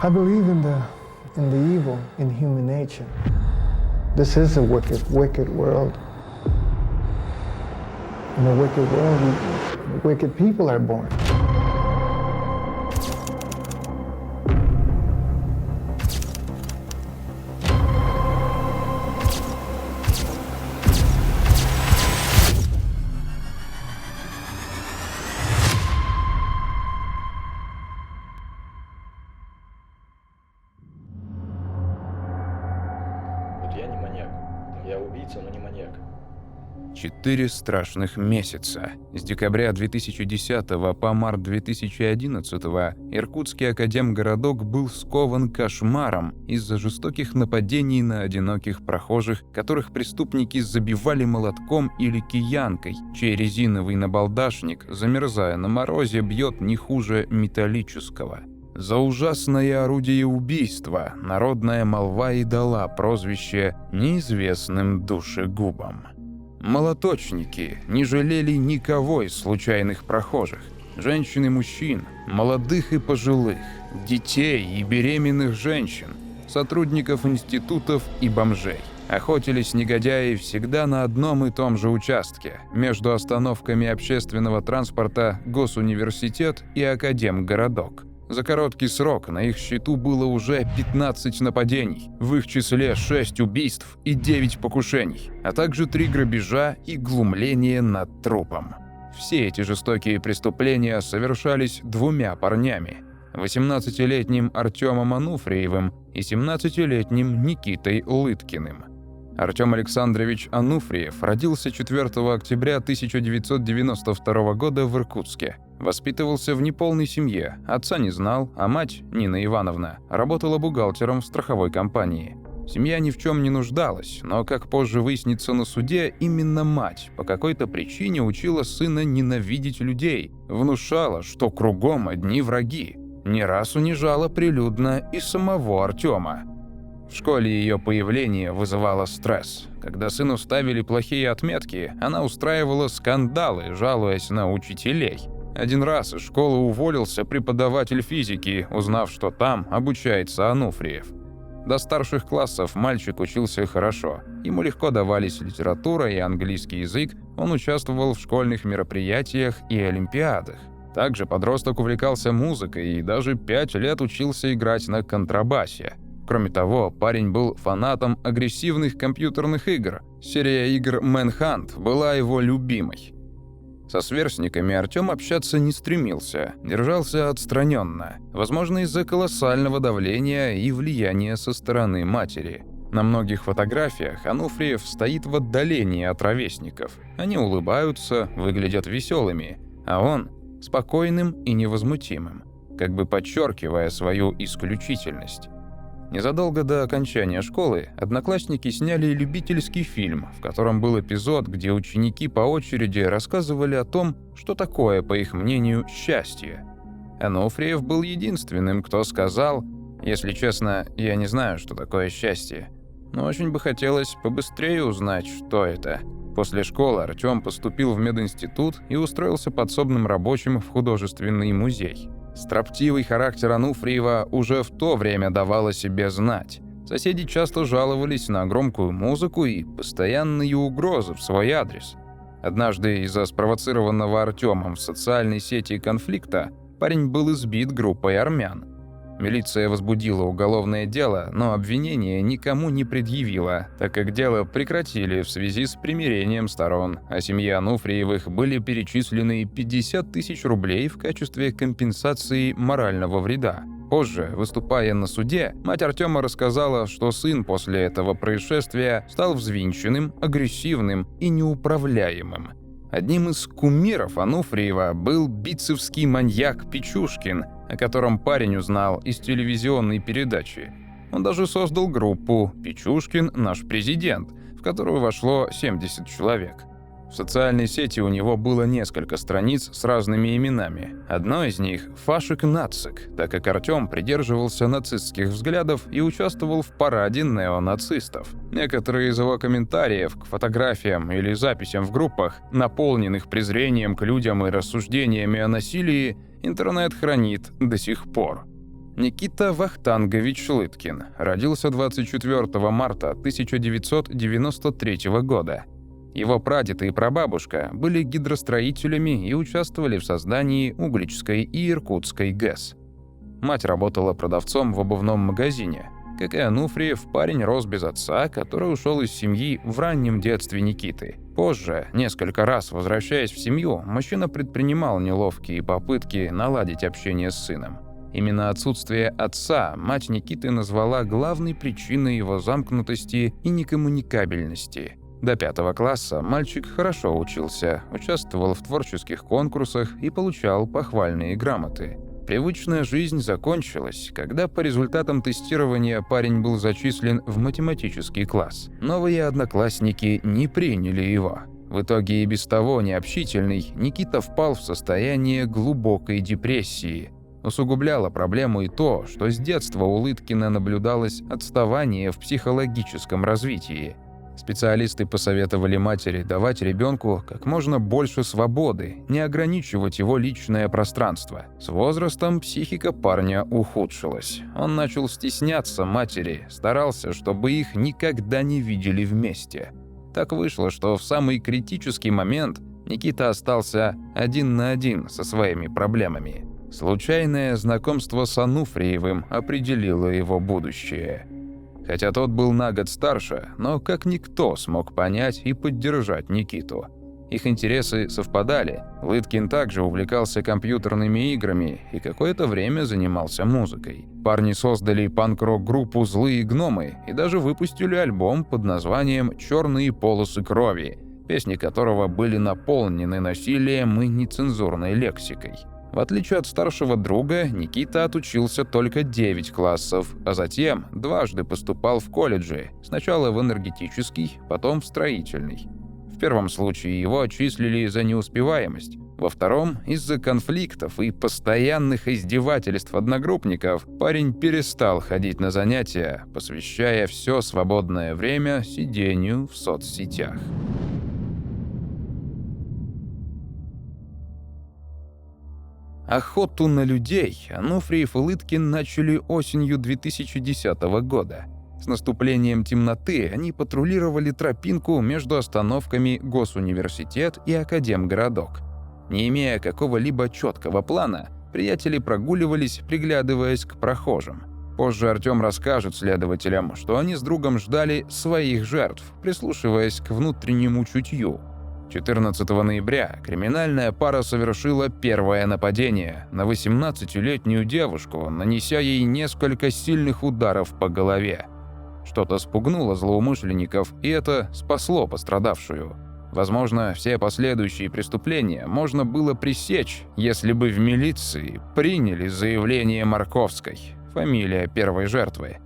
I believe in the evil in human nature. This is a wicked world. In a wicked world, wicked people are born. Я не маньяк. Я убийца, но не маньяк. 4 страшных месяца. С декабря 2010 по март 2011 Иркутский академгородок был скован кошмаром из-за жестоких нападений на одиноких прохожих, которых преступники забивали молотком или киянкой, чей резиновый набалдашник, замерзая на морозе, бьет не хуже металлического. За ужасное орудие убийства народная молва и дала прозвище неизвестным душегубам. Молоточники не жалели никого из случайных прохожих. Женщин и мужчин, молодых и пожилых, детей и беременных женщин, сотрудников институтов и бомжей. Охотились негодяи всегда на одном и том же участке, между остановками общественного транспорта Госуниверситет и Академгородок. За короткий срок на их счету было уже 15 нападений, в их числе 6 убийств и 9 покушений, а также 3 грабежа и глумление над трупом. Все эти жестокие преступления совершались 2 парнями – 18-летним Артемом Ануфриевым и 17-летним Никитой Лыткиным. Артем Александрович Ануфриев родился 4 октября 1992 года в Иркутске. Воспитывался в неполной семье, отца не знал, а мать, Нина Ивановна, работала бухгалтером в страховой компании. Семья ни в чем не нуждалась, но, как позже выяснится на суде, именно мать по какой-то причине учила сына ненавидеть людей, внушала, что кругом одни враги. Не раз унижала прилюдно и самого Артема. В школе ее появление вызывало стресс. Когда сыну ставили плохие отметки, она устраивала скандалы, жалуясь на учителей. Один раз из школы уволился преподаватель физики, узнав, что там обучается Ануфриев. До старших классов мальчик учился хорошо. Ему легко давались литература и английский язык, он участвовал в школьных мероприятиях и олимпиадах. Также подросток увлекался музыкой и даже 5 лет учился играть на контрабасе. Кроме того, парень был фанатом агрессивных компьютерных игр. Серия игр Manhunt была его любимой. Со сверстниками Артем общаться не стремился, держался отстраненно, возможно, из-за колоссального давления и влияния со стороны матери. На многих фотографиях Ануфриев стоит в отдалении от ровесников. Они улыбаются, выглядят веселыми, а он – спокойным и невозмутимым, как бы подчеркивая свою исключительность. Незадолго до окончания школы одноклассники сняли любительский фильм, в котором был эпизод, где ученики по очереди рассказывали о том, что такое, по их мнению, счастье. Ануфриев был единственным, кто сказал: «Если честно, я не знаю, что такое счастье, но очень бы хотелось побыстрее узнать, что это». После школы Артем поступил в мединститут и устроился подсобным рабочим в художественный музей. Строптивый характер Ануфриева уже в то время давал о себе знать. Соседи часто жаловались на громкую музыку и постоянные угрозы в свой адрес. Однажды из-за спровоцированного Артемом в социальной сети конфликта парень был избит группой армян. Милиция возбудила уголовное дело, но обвинение никому не предъявила, так как дело прекратили в связи с примирением сторон, а семье Ануфриевых были перечислены 50 тысяч рублей в качестве компенсации морального вреда. Позже, выступая на суде, мать Артема рассказала, что сын после этого происшествия стал взвинченным, агрессивным и неуправляемым. Одним из кумиров Ануфриева был битцевский маньяк Пичушкин, о котором парень узнал из телевизионной передачи. Он даже создал группу «Пичушкин – наш президент», в которую вошло 70 человек. В социальной сети у него было несколько страниц с разными именами. Одно из них – Фашик Нацик, так как Артем придерживался нацистских взглядов и участвовал в параде неонацистов. Некоторые из его комментариев к фотографиям или записям в группах, наполненных презрением к людям и рассуждениями о насилии, интернет хранит до сих пор. Никита Вахтангович Лыткин родился 24 марта 1993 года. Его прадед и прабабушка были гидростроителями и участвовали в создании Угличской и Иркутской ГЭС. Мать работала продавцом в обувном магазине. Как и Ануфриев, парень рос без отца, который ушел из семьи в раннем детстве Никиты. Позже, несколько раз возвращаясь в семью, мужчина предпринимал неловкие попытки наладить общение с сыном. Именно отсутствие отца мать Никиты назвала главной причиной его замкнутости и некоммуникабельности. До 5 класса мальчик хорошо учился, участвовал в творческих конкурсах и получал похвальные грамоты. Привычная жизнь закончилась, когда по результатам тестирования парень был зачислен в математический класс. Новые одноклассники не приняли его. В итоге и без того необщительный Никита впал в состояние глубокой депрессии. Усугубляло проблему и то, что с детства у Лыткина наблюдалось отставание в психологическом развитии. Специалисты посоветовали матери давать ребенку как можно больше свободы, не ограничивать его личное пространство. С возрастом психика парня ухудшилась. Он начал стесняться матери, старался, чтобы их никогда не видели вместе. Так вышло, что в самый критический момент Никита остался один на один со своими проблемами. Случайное знакомство с Ануфриевым определило его будущее. Хотя тот был на год старше, но как никто смог понять и поддержать Никиту. Их интересы совпадали. Лыткин также увлекался компьютерными играми и какое-то время занимался музыкой. Парни создали панк-рок-группу «Злые гномы» и даже выпустили альбом под названием «Черные полосы крови», песни которого были наполнены насилием и нецензурной лексикой. В отличие от старшего друга, Никита отучился только 9 классов, а затем дважды поступал в колледжи, сначала в энергетический, потом в строительный. В первом случае его отчислили за неуспеваемость, во втором – из-за конфликтов и постоянных издевательств одногруппников парень перестал ходить на занятия, посвящая все свободное время сидению в соцсетях. Охоту на людей Ануфриев и Лыткин начали осенью 2010 года. С наступлением темноты они патрулировали тропинку между остановками Госуниверситет и Академгородок. Не имея какого-либо четкого плана, приятели прогуливались, приглядываясь к прохожим. Позже Артем расскажет следователям, что они с другом ждали своих жертв, прислушиваясь к внутреннему чутью. 14 ноября криминальная пара совершила первое нападение на 18-летнюю девушку, нанеся ей несколько сильных ударов по голове. Что-то спугнуло злоумышленников, и это спасло пострадавшую. Возможно, все последующие преступления можно было пресечь, если бы в милиции приняли заявление Марковской, фамилия первой жертвы.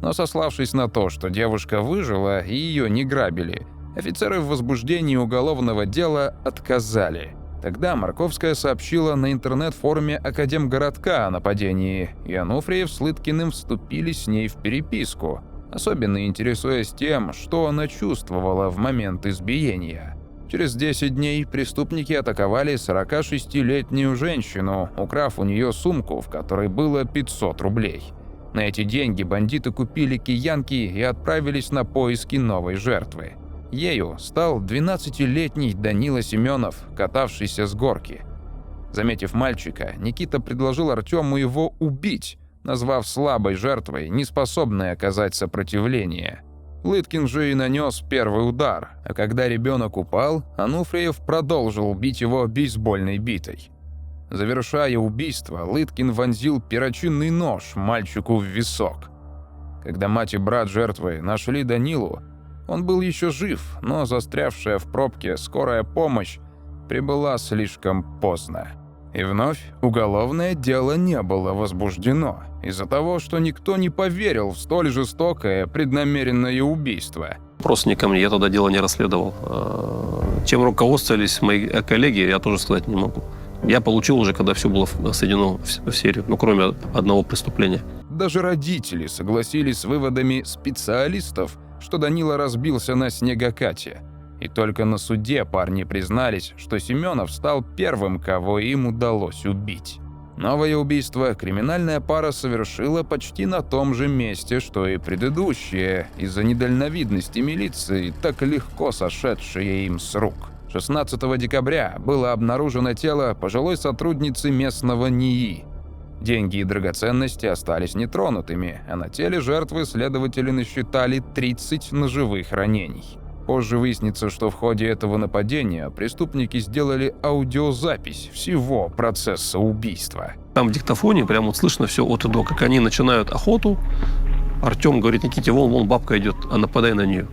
Но сославшись на то, что девушка выжила и ее не грабили, офицеры в возбуждении уголовного дела отказали. Тогда Марковская сообщила на интернет-форуме Академгородка о нападении, и Ануфриев с Лыткиным вступили с ней в переписку, особенно интересуясь тем, что она чувствовала в момент избиения. Через 10 дней преступники атаковали 46-летнюю женщину, украв у нее сумку, в которой было 500 рублей. На эти деньги бандиты купили киянки и отправились на поиски новой жертвы. Ею стал 12-летний Данила Семенов, катавшийся с горки. Заметив мальчика, Никита предложил Артему его убить, назвав слабой жертвой, неспособной оказать сопротивление. Лыткин же и нанес первый удар, а когда ребенок упал, Ануфриев продолжил бить его бейсбольной битой. Завершая убийство, Лыткин вонзил перочинный нож мальчику в висок. Когда мать и брат жертвы нашли Данилу, он был еще жив, но застрявшая в пробке скорая помощь прибыла слишком поздно. И вновь уголовное дело не было возбуждено из-за того, что никто не поверил в столь жестокое преднамеренное убийство. Просто не ко мне, я тогда дело не расследовал. Чем руководствовались мои коллеги, я тоже сказать не могу. Я получил уже, когда все было сведено в серию, кроме одного преступления. Даже родители согласились с выводами специалистов, что Данила разбился на снегокате. И только на суде парни признались, что Семенов стал первым, кого им удалось убить. Новое убийство криминальная пара совершила почти на том же месте, что и предыдущее, из-за недальновидности милиции, так легко сошедшее им с рук. 16 декабря было обнаружено тело пожилой сотрудницы местного НИИ. Деньги и драгоценности остались нетронутыми, а на теле жертвы следователи насчитали 30 ножевых ранений. Позже выяснится, что в ходе этого нападения преступники сделали аудиозапись всего процесса убийства. Там в диктофоне прямо вот слышно все от и до, как они начинают охоту. Артем говорит: Никите, вон бабка идет, а нападай на нее.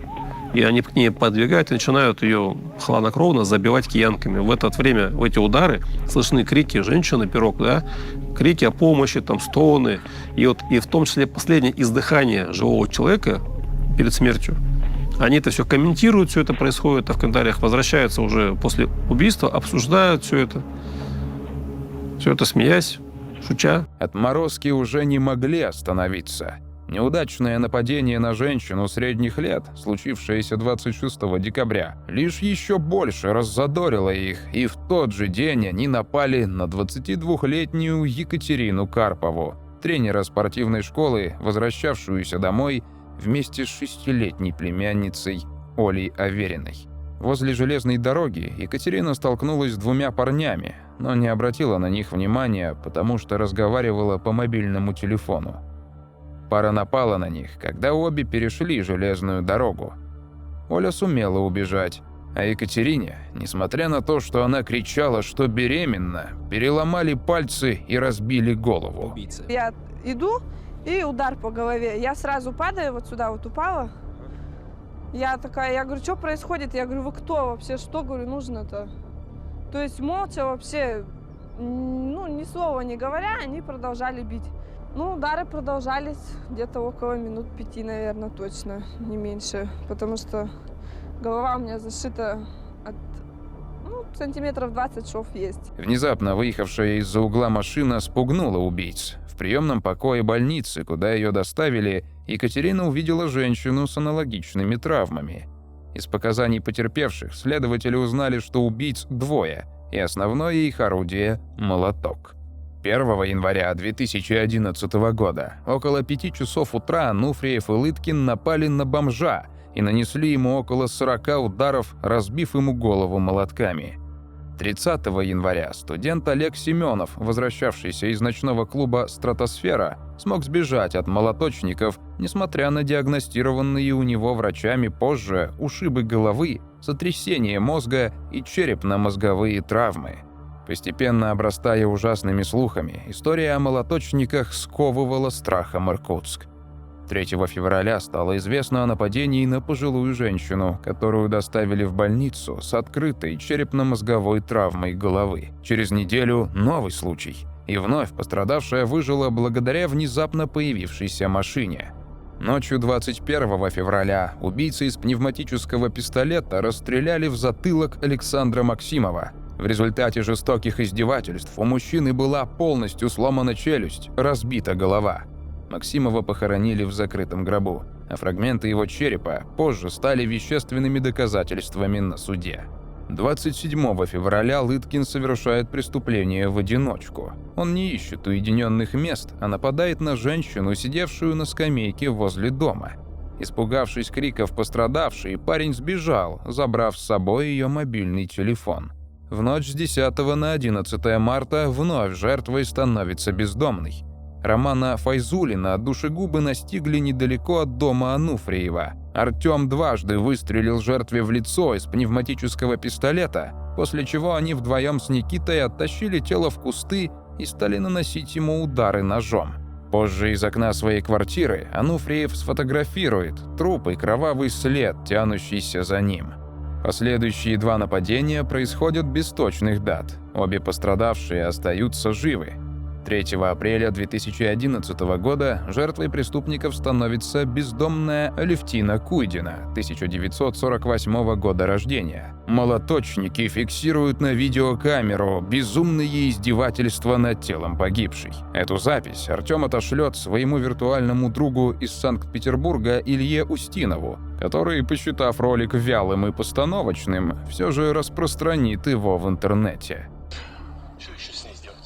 И они к ней подбегают и начинают ее хладнокровно забивать киянками. В это время, в эти удары, слышны крики женщины, пирог, да, крики о помощи, там, стоны. И в том числе последнее издыхание живого человека перед смертью. Они это все комментируют, все это происходит, а в комментариях возвращаются уже после убийства, обсуждают все это смеясь, шутя. Отморозки уже не могли остановиться. Неудачное нападение на женщину средних лет, случившееся 26 декабря, лишь еще больше раззадорило их, и в тот же день они напали на 22-летнюю Екатерину Карпову, тренера спортивной школы, возвращавшуюся домой вместе с 6-летней племянницей Олей Авериной. Возле железной дороги Екатерина столкнулась с двумя парнями, но не обратила на них внимания, потому что разговаривала по мобильному телефону. Пара напала на них, когда обе перешли железную дорогу. Оля сумела убежать, а Екатерине, несмотря на то, что она кричала, что беременна, переломали пальцы и разбили голову. Я иду, и удар по голове. Я сразу падаю, вот сюда вот упала. Я такая, я говорю, что происходит? Я говорю, вы кто вообще? Что, говорю, нужно-то? То есть молча вообще, ни слова не говоря, они продолжали бить. Удары продолжались где-то около минут 5, наверное, точно, не меньше. Потому что голова у меня зашита от сантиметров 20 шов есть. Внезапно выехавшая из-за угла машина спугнула убийц. В приемном покое больницы, куда ее доставили, Екатерина увидела женщину с аналогичными травмами. Из показаний потерпевших следователи узнали, что убийц двое, и основное их орудие – молоток. 1 января 2011 года около 5 часов утра Ануфриев и Лыткин напали на бомжа и нанесли ему около 40 ударов, разбив ему голову молотками. 30 января студент Олег Семенов, возвращавшийся из ночного клуба «Стратосфера», смог сбежать от молоточников, несмотря на диагностированные у него врачами позже ушибы головы, сотрясение мозга и черепно-мозговые травмы. Постепенно обрастая ужасными слухами, история о молоточниках сковывала страхом Иркутск. 3 февраля стало известно о нападении на пожилую женщину, которую доставили в больницу с открытой черепно-мозговой травмой головы. Через неделю новый случай, и вновь пострадавшая выжила благодаря внезапно появившейся машине. Ночью 21 февраля убийцы из пневматического пистолета расстреляли в затылок Александра Максимова. В результате жестоких издевательств у мужчины была полностью сломана челюсть, разбита голова. Максимова похоронили в закрытом гробу, а фрагменты его черепа позже стали вещественными доказательствами на суде. 27 февраля Лыткин совершает преступление в одиночку. Он не ищет уединенных мест, а нападает на женщину, сидевшую на скамейке возле дома. Испугавшись криков пострадавшей, парень сбежал, забрав с собой ее мобильный телефон. В ночь с 10 на 11 марта вновь жертвой становится бездомный. Романа Файзулина душегубы настигли недалеко от дома Ануфриева. Артем дважды выстрелил жертве в лицо из пневматического пистолета, после чего они вдвоем с Никитой оттащили тело в кусты и стали наносить ему удары ножом. Позже из окна своей квартиры Ануфриев сфотографирует труп и кровавый след, тянущийся за ним. Последующие 2 нападения происходят без точных дат. Обе пострадавшие остаются живы. 3 апреля 2011 года жертвой преступников становится бездомная Алевтина Куйдина, 1948 года рождения. Молоточники фиксируют на видеокамеру безумные издевательства над телом погибшей. Эту запись Артем отошлет своему виртуальному другу из Санкт-Петербурга Илье Устинову, который, посчитав ролик вялым и постановочным, все же распространит его в интернете. Что еще с ней сделать?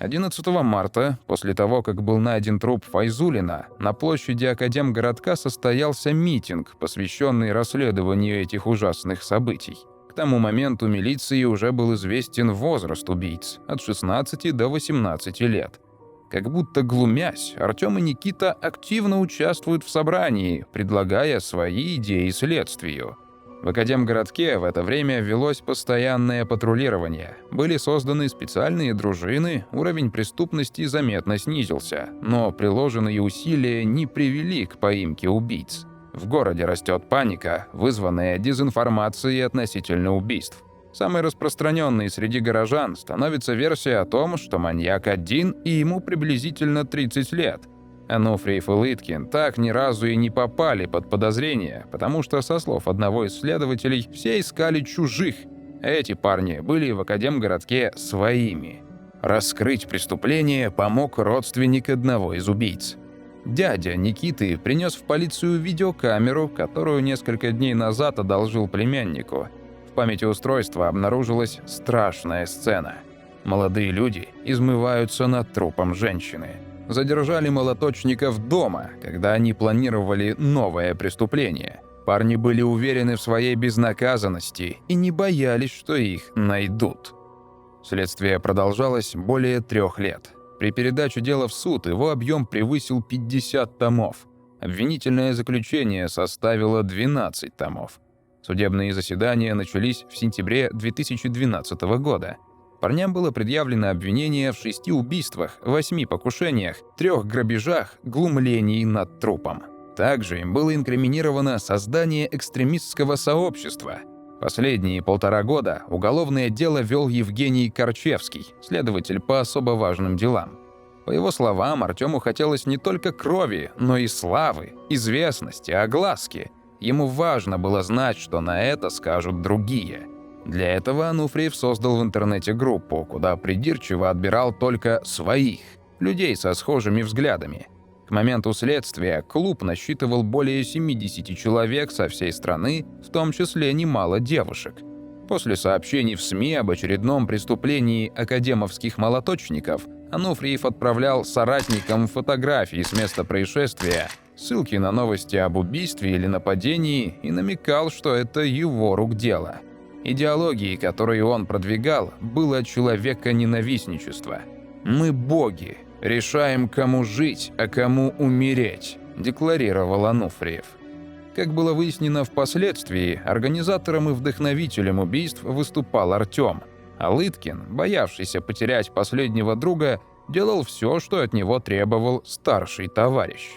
11 марта, после того, как был найден труп Файзуллина, на площади Академгородка состоялся митинг, посвященный расследованию этих ужасных событий. К тому моменту милиции уже был известен возраст убийц – от 16 до 18 лет. Как будто глумясь, Артём и Никита активно участвуют в собрании, предлагая свои идеи следствию. В Академгородке в это время велось постоянное патрулирование. Были созданы специальные дружины, уровень преступности заметно снизился, но приложенные усилия не привели к поимке убийц. В городе растет паника, вызванная дезинформацией относительно убийств. Самой распространенной среди горожан становится версия о том, что маньяк один и ему приблизительно 30 лет. Ануфриев и Лыткин так ни разу и не попали под подозрение, потому что, со слов одного из следователей, все искали чужих. Эти парни были в Академгородке своими. Раскрыть преступление помог родственник одного из убийц. Дядя Никиты принес в полицию видеокамеру, которую несколько дней назад одолжил племяннику. В памяти устройства обнаружилась страшная сцена. Молодые люди измываются над трупом женщины. Задержали молоточников дома, когда они планировали новое преступление. Парни были уверены в своей безнаказанности и не боялись, что их найдут. Следствие продолжалось более 3 лет. При передаче дела в суд его объем превысил 50 томов. Обвинительное заключение составило 12 томов. Судебные заседания начались в сентябре 2012 года. Парням было предъявлено обвинение в 6 убийствах, 8 покушениях, 3 грабежах, глумлении над трупом. Также им было инкриминировано создание экстремистского сообщества. Последние 1,5 года уголовное дело вел Евгений Корчевский, следователь по особо важным делам. По его словам, Артёму хотелось не только крови, но и славы, известности, огласки. Ему важно было знать, что на это скажут другие. Для этого Ануфриев создал в интернете группу, куда придирчиво отбирал только своих, людей со схожими взглядами. К моменту следствия клуб насчитывал более 70 человек со всей страны, в том числе немало девушек. После сообщений в СМИ об очередном преступлении академовских молоточников Ануфриев отправлял соратникам фотографии с места происшествия, ссылки на новости об убийстве или нападении и намекал, что это его рук дело. Идеологией, которую он продвигал, было человеконенавистничество. «Мы боги, решаем, кому жить, а кому умереть», – декларировал Ануфриев. Как было выяснено впоследствии, организатором и вдохновителем убийств выступал Артём, а Лыткин, боявшийся потерять последнего друга, делал все, что от него требовал старший товарищ.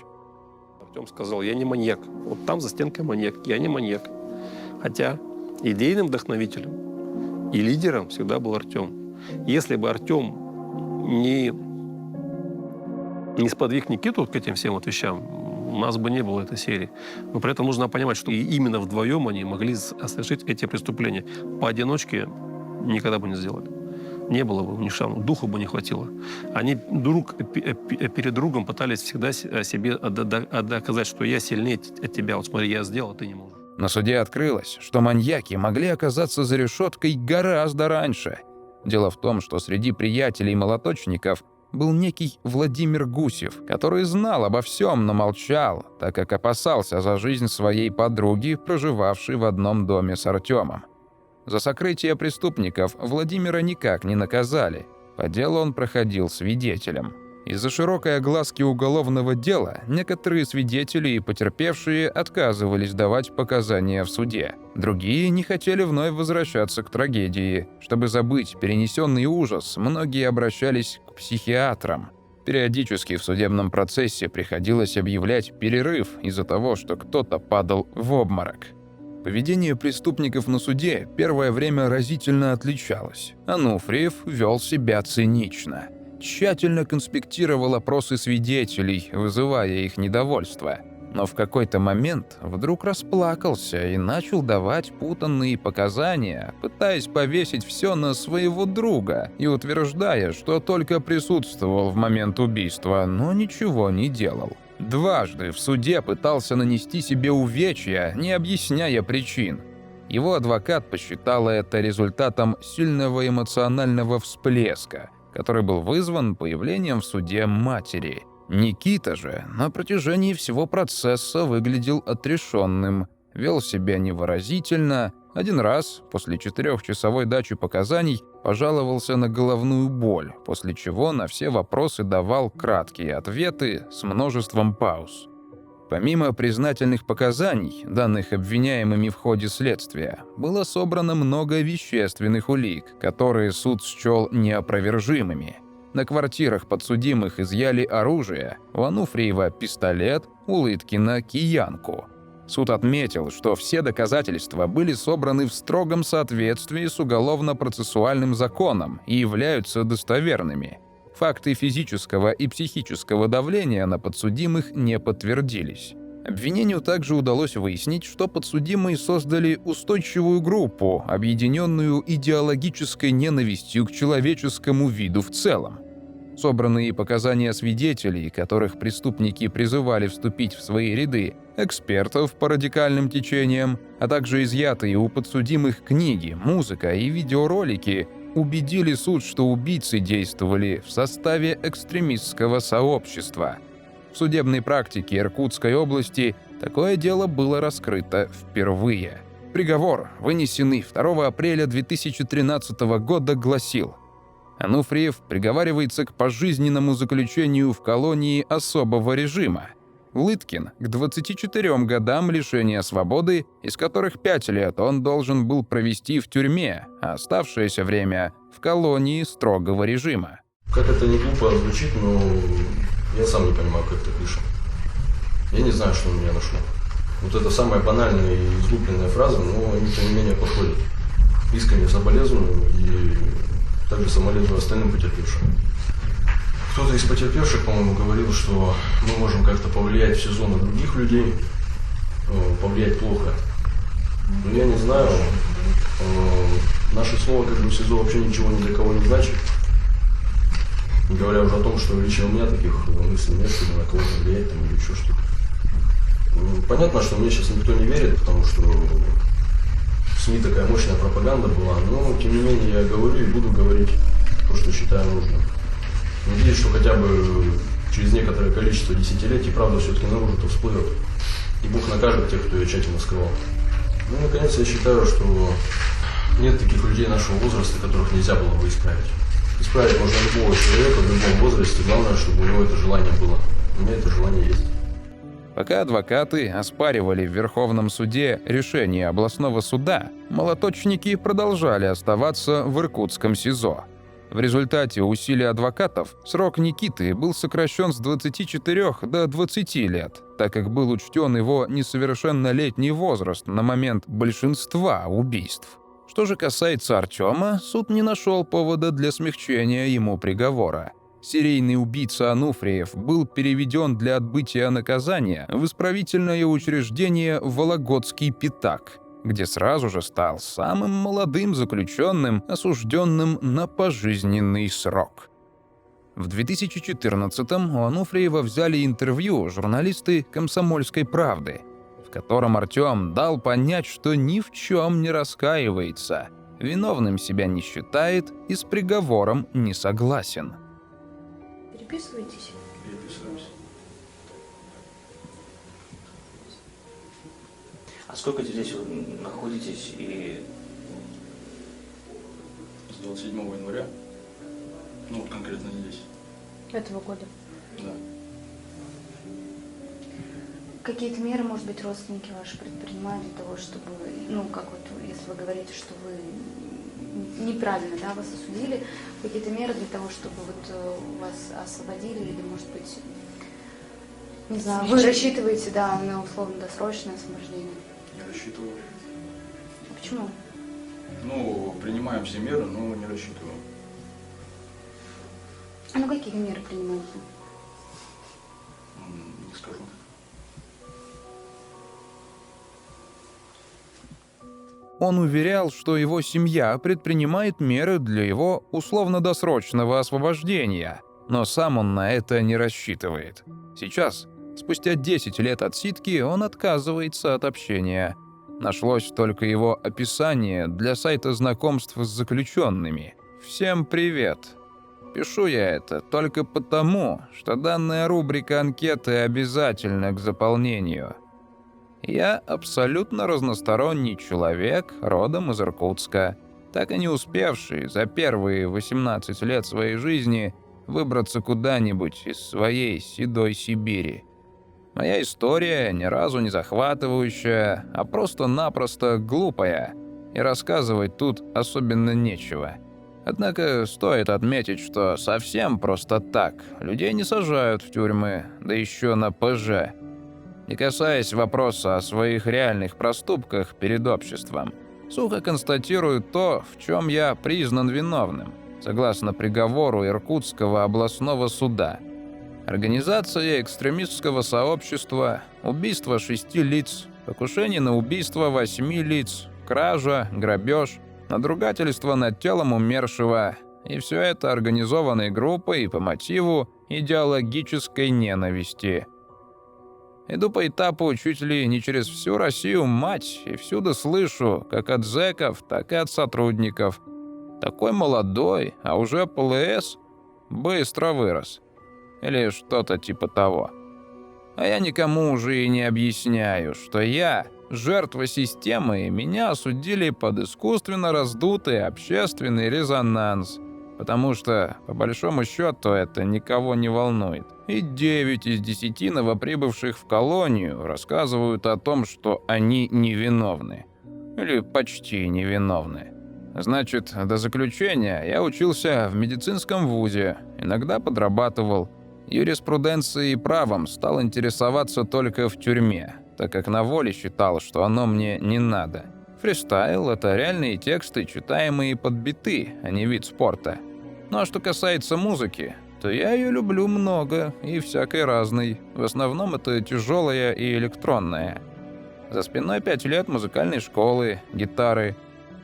Артём сказал: я не маньяк. Вот там за стенкой маньяк. Я не маньяк. Хотя идейным вдохновителем и лидером всегда был Артём. Если бы Артём не сподвиг Никиту к этим всем вот вещам, у нас бы не было этой серии. Но при этом нужно понимать, что именно вдвоем они могли совершить эти преступления. Поодиночке никогда бы не сделали. Не было бы у них шансов, духу бы не хватило. Они друг перед другом пытались всегда себе доказать, что я сильнее от тебя. Вот смотри, я сделал, а ты не можешь. На суде открылось, что маньяки могли оказаться за решеткой гораздо раньше. Дело в том, что среди приятелей молоточников был некий Владимир Гусев, который знал обо всем, но молчал, так как опасался за жизнь своей подруги, проживавшей в одном доме с Артёмом. За сокрытие преступников Владимира никак не наказали. По делу он проходил свидетелем. Из-за широкой огласки уголовного дела некоторые свидетели и потерпевшие отказывались давать показания в суде. Другие не хотели вновь возвращаться к трагедии. Чтобы забыть перенесенный ужас, многие обращались к психиатрам. Периодически в судебном процессе приходилось объявлять перерыв из-за того, что кто-то падал в обморок. Поведение преступников на суде первое время разительно отличалось. Ануфриев вел себя цинично. Тщательно конспектировал опросы свидетелей, вызывая их недовольство. Но в какой-то момент вдруг расплакался и начал давать путанные показания, пытаясь повесить все на своего друга и утверждая, что только присутствовал в момент убийства, но ничего не делал. Дважды в суде пытался нанести себе увечья, не объясняя причин. Его адвокат посчитал это результатом сильного эмоционального всплеска, который был вызван появлением в суде матери. Никита же на протяжении всего процесса выглядел отрешенным, вел себя невыразительно. Один раз, после 4-часовой дачи показаний, пожаловался на головную боль, после чего на все вопросы давал краткие ответы с множеством пауз. Помимо признательных показаний, данных обвиняемыми в ходе следствия, было собрано много вещественных улик, которые суд счел неопровержимыми. На квартирах подсудимых изъяли оружие: у Ануфриева пистолет, у Лыткина киянку. Суд отметил, что все доказательства были собраны в строгом соответствии с уголовно-процессуальным законом и являются достоверными. Факты физического и психического давления на подсудимых не подтвердились. Обвинению также удалось выяснить, что подсудимые создали устойчивую группу, объединенную идеологической ненавистью к человеческому виду в целом. Собранные показания свидетелей, которых преступники призывали вступить в свои ряды, экспертов по радикальным течениям, а также изъятые у подсудимых книги, музыка и видеоролики, убедили суд, что убийцы действовали в составе экстремистского сообщества. В судебной практике Иркутской области такое дело было раскрыто впервые. Приговор, вынесенный 2 апреля 2013 года, гласил: Ануфриев приговаривается к пожизненному заключению в колонии особого режима. Лыткин – к 24 годам лишения свободы, из которых 5 лет он должен был провести в тюрьме, а оставшееся время – в колонии строгого режима. Как это не глупо звучит, но я сам не понимаю, как это пишет. Я не знаю, что на меня нашло. Вот это самая банальная и излюбленная фраза, но они, тем не менее, подходят. Искренне соболезную и также соболезную остальным потерпевшим. Кто-то из потерпевших, по-моему, говорил, что мы можем как-то повлиять в СИЗО на других людей, повлиять плохо. Но я не знаю, наше слово как бы в СИЗО вообще ничего ни для кого не значит. Не говоря уже о том, что лично у меня таких мыслей нет, чтобы на кого-то влиять там, или еще что-то. Понятно, что мне сейчас никто не верит, потому что в СМИ такая мощная пропаганда была, но тем не менее я говорю и буду говорить то, что считаю нужным. Надеюсь, что хотя бы через некоторое количество десятилетий правда все-таки наружу-то всплывет. И Бог накажет тех, кто ее тщательно скрывал. Ну и, наконец, я считаю, что нет таких людей нашего возраста, которых нельзя было бы исправить. Исправить можно любого человека в любом возрасте, главное, чтобы у него это желание было. У меня это желание есть. Пока адвокаты оспаривали в Верховном суде решение областного суда, молоточники продолжали оставаться в Иркутском СИЗО. В результате усилий адвокатов срок Никиты был сокращен с 24 до 20 лет, так как был учтен его несовершеннолетний возраст на момент большинства убийств. Что же касается Артема, суд не нашел повода для смягчения ему приговора. Серийный убийца Ануфриев был переведен для отбытия наказания в исправительное учреждение «Вологодский пятак», где сразу же стал самым молодым заключенным, осужденным на пожизненный срок. В 2014-м у Ануфриева взяли интервью журналисты «Комсомольской правды», в котором Артем дал понять, что ни в чем не раскаивается, виновным себя не считает и с приговором не согласен. Переписываетесь? Переписываемся. А сколько здесь вы находитесь и... С 27 января, ну вот конкретно здесь. Этого года. Да. Какие-то меры, может быть, родственники ваши предпринимают для того, чтобы, ну, как вот, если вы говорите, что вы неправильно, да, вас осудили, какие-то меры для того, чтобы вот вас освободили или, может быть, не знаю, вы рассчитываете, да, на условно-досрочное освобождение? Не рассчитываю. А почему? Ну, принимаем все меры, но не рассчитываю. А ну какие меры принимаете? Не скажу. Он уверял, что его семья предпринимает меры для его условно-досрочного освобождения, но сам он на это не рассчитывает. Сейчас, спустя 10 лет отсидки, он отказывается от общения. Нашлось только его описание для сайта знакомств с заключенными. «Всем привет!» Пишу я это только потому, что данная рубрика анкеты обязательна к заполнению. Я абсолютно разносторонний человек, родом из Иркутска, так и не успевший за первые 18 лет своей жизни выбраться куда-нибудь из своей седой Сибири. Моя история ни разу не захватывающая, а просто-напросто глупая, и рассказывать тут особенно нечего. Однако стоит отметить, что совсем просто так людей не сажают в тюрьмы, да еще на ПЖ. Не касаясь вопроса о своих реальных проступках перед обществом, сухо констатирую то, в чем я признан виновным, согласно приговору Иркутского областного суда. Организация экстремистского сообщества, убийство 6 лиц, покушение на убийство 8 лиц, кража, грабеж, надругательство над телом умершего, и все это организованной группой по мотиву идеологической ненависти. Иду по этапу чуть ли не через всю Россию, мать, и всюду слышу, как от зэков, так и от сотрудников. Такой молодой, а уже ПЛС, быстро вырос. Или что-то типа того. А я никому уже и не объясняю, что я жертва системы, и меня осудили под искусственно раздутый общественный резонанс. Потому что, по большому счету, это никого не волнует. И 9 из 10 новоприбывших в колонию рассказывают о том, что они невиновны. Или почти невиновны. Значит, до заключения я учился в медицинском вузе, иногда подрабатывал. Юриспруденцией и правом стал интересоваться только в тюрьме, так как на воле считал, что оно мне не надо. Фристайл – это реальные тексты, читаемые под биты, а не вид спорта. Ну а что касается музыки, то я ее люблю много и всякой разной. В основном это тяжелая и электронная. За спиной 5 лет музыкальной школы, гитары.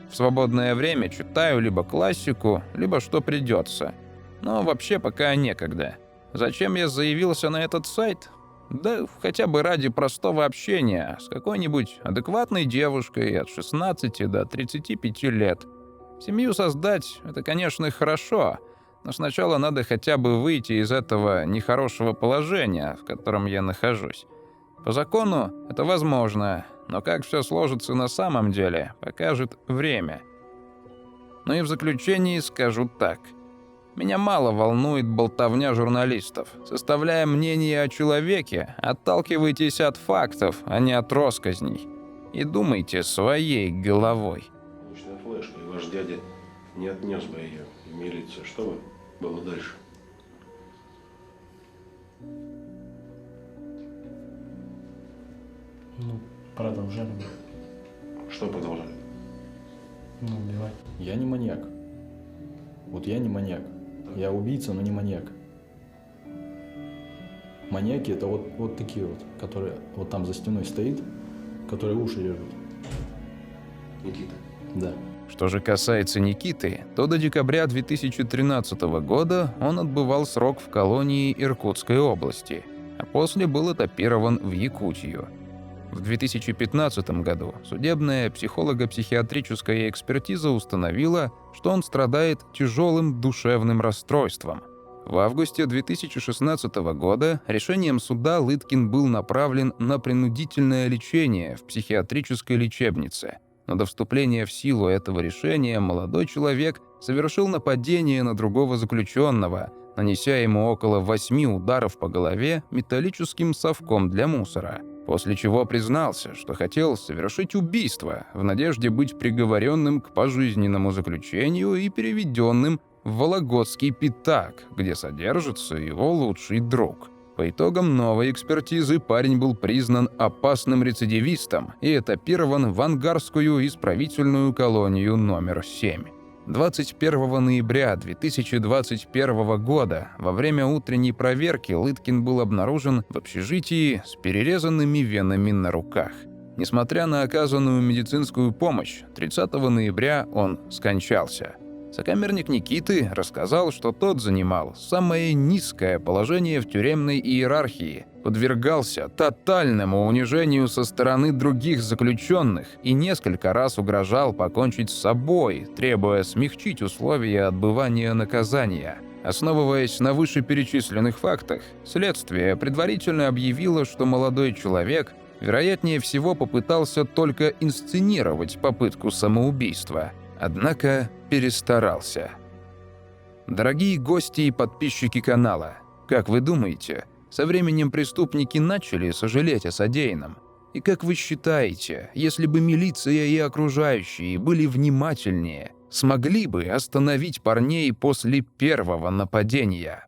В свободное время читаю либо классику, либо что придется. Но вообще пока некогда. Зачем я заявился на этот сайт? Да хотя бы ради простого общения с какой-нибудь адекватной девушкой от 16 до 35 лет. Семью создать – это, конечно, хорошо, но сначала надо хотя бы выйти из этого нехорошего положения, в котором я нахожусь. По закону это возможно, но как все сложится на самом деле, покажет время. Ну и в заключении скажу так. Меня мало волнует болтовня журналистов. Составляя мнение о человеке, отталкивайтесь от фактов, а не от россказней. И думайте своей головой. Личная флешка, и ваш дядя не отнес бы ее в милицию. Что бы было дальше? Ну, продолжали бы. Что продолжали? Ну, убивать. Я не маньяк. Вот я не маньяк. Я убийца, но не маньяк. Маньяки это вот такие вот, которые вот там за стеной стоит, которые уши режут. Никита. Да. Что же касается Никиты, то до декабря 2013 года он отбывал срок в колонии Иркутской области, а после был этапирован в Якутию. В 2015 году судебная психолого-психиатрическая экспертиза установила, что он страдает тяжелым душевным расстройством. В августе 2016 года решением суда Лыткин был направлен на принудительное лечение в психиатрической лечебнице. Но до вступления в силу этого решения молодой человек совершил нападение на другого заключенного, нанеся ему около 8 ударов по голове металлическим совком для мусора. После чего признался, что хотел совершить убийство в надежде быть приговоренным к пожизненному заключению и переведенным в Вологодский Пятак, где содержится его лучший друг. По итогам новой экспертизы парень был признан опасным рецидивистом и этапирован в Ангарскую исправительную колонию номер 7. 21 ноября 2021 года во время утренней проверки Лыткин был обнаружен в общежитии с перерезанными венами на руках. Несмотря на оказанную медицинскую помощь, 30 ноября он скончался. Сокамерник Никиты рассказал, что тот занимал самое низкое положение в тюремной иерархии, подвергался тотальному унижению со стороны других заключенных и несколько раз угрожал покончить с собой, требуя смягчить условия отбывания наказания. Основываясь на вышеперечисленных фактах, следствие предварительно объявило, что молодой человек, вероятнее всего, попытался только инсценировать попытку самоубийства, однако перестарался. Дорогие гости и подписчики канала, как вы думаете, со временем преступники начали сожалеть о содеянном? И как вы считаете, если бы милиция и окружающие были внимательнее, смогли бы остановить парней после первого нападения?